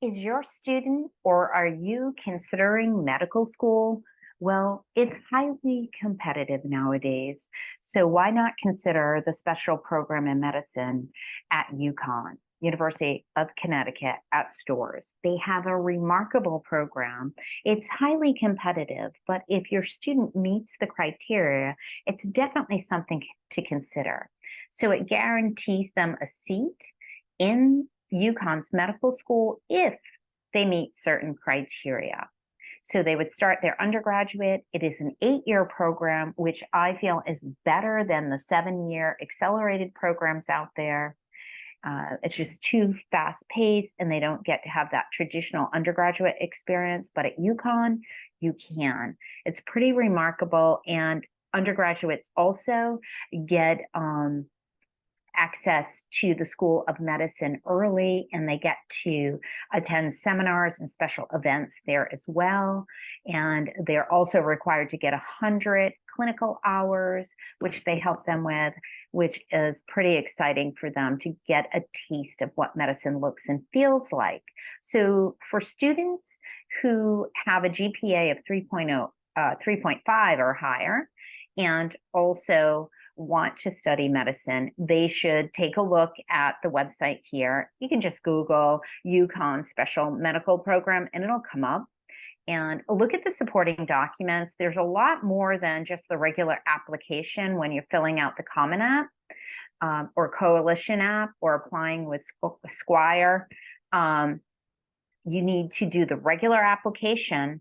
Is your student or are you considering medical school? Well, it's highly competitive nowadays. So why not consider the special program in medicine at UConn, University of Connecticut at Stores? They have a remarkable program. It's highly competitive, but if your student meets the criteria, it's definitely something to consider. So it guarantees them a seat in UConn's medical school if they meet certain criteria. So they would start their undergraduate. It is an 8-year program, which I feel is better than the 7-year accelerated programs out there. It's just too fast paced and they don't get to have that traditional undergraduate experience. But at UConn, you can. It's pretty remarkable. And undergraduates also get access to the School of Medicine early, and they get to attend seminars and special events there as well. And they're also required to get 100 clinical hours, which they help them with, which is pretty exciting for them to get a taste of what medicine looks and feels like. So for students who have a GPA of 3.0, 3.5 or higher, and also want to study medicine, they should take a look at the website here. You can just Google UConn Special Medical Program and it'll come up. And look at the supporting documents. There's a lot more than just the regular application when you're filling out the Common App or Coalition app or applying with Squire. You need to do the regular application,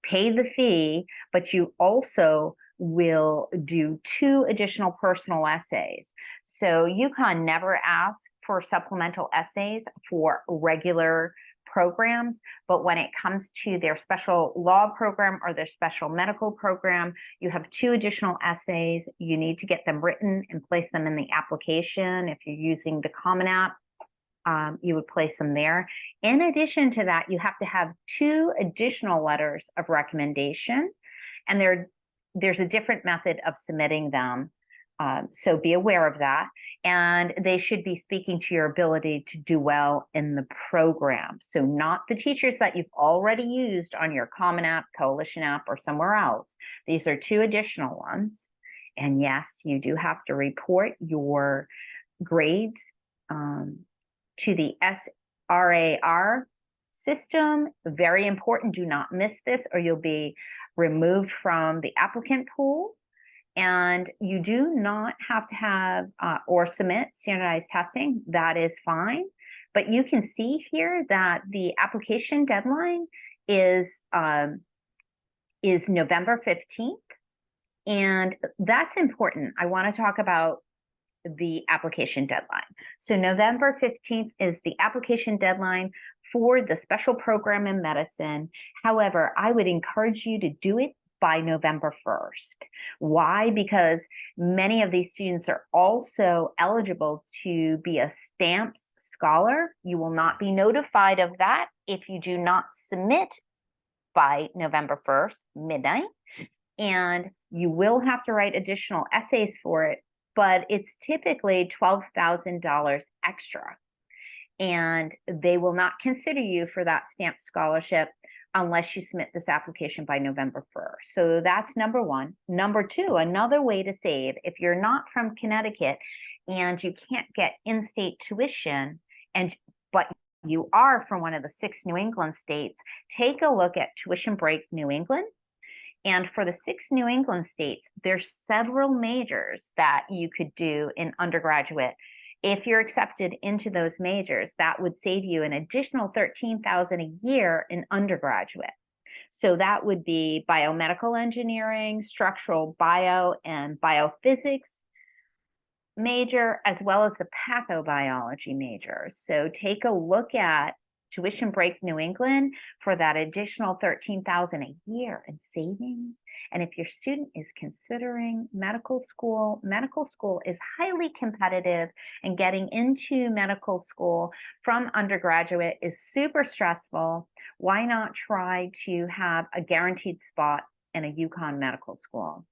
pay the fee, but you also will do 2 additional personal essays. So UConn never asks for supplemental essays for regular programs, but when it comes to their special law program or their special medical program, you have 2 additional essays. You need to get them written and place them in the application. If you're using the Common App, you would place them there. In addition to that, you have to have 2 additional letters of recommendation, and there's a different method of submitting them. So be aware of that. And they should be speaking to your ability to do well in the program. So not the teachers that you've already used on your Common App, Coalition app, or somewhere else. These are 2 additional ones. And yes, you do have to report your grades to the SRAR system. Very important. Do not miss this or you'll be removed from the applicant pool. And you do not have to have or submit standardized testing. That is fine. But you can see here that the application deadline is November 15th. And that's important. I want to talk about the application deadline. So November 15th is the application deadline for the special program in medicine. However, I would encourage you to do it by November 1st. Why? Because many of these students are also eligible to be a STAMPS scholar. You will not be notified of that if you do not submit by November 1st, midnight. And you will have to write additional essays for it, but it's typically $12,000 extra. And they will not consider you for that STAMP scholarship unless you submit this application by November 1st. So that's number 1. Number 2, another way to save, if you're not from Connecticut and you can't get in-state tuition, but you are from one of the 6 New England states, take a look at Tuition Break New England. And for the 6 New England states, there's several majors that you could do in undergraduate. If you're accepted into those majors, that would save you an additional $13,000 a year in undergraduate. So that would be biomedical engineering, structural bio and biophysics major, as well as the pathobiology major. So take a look at Tuition Break New England for that additional $13,000 a year in savings. And if your student is considering medical school is highly competitive, and getting into medical school from undergraduate is super stressful. Why not try to have a guaranteed spot in a UConn medical school?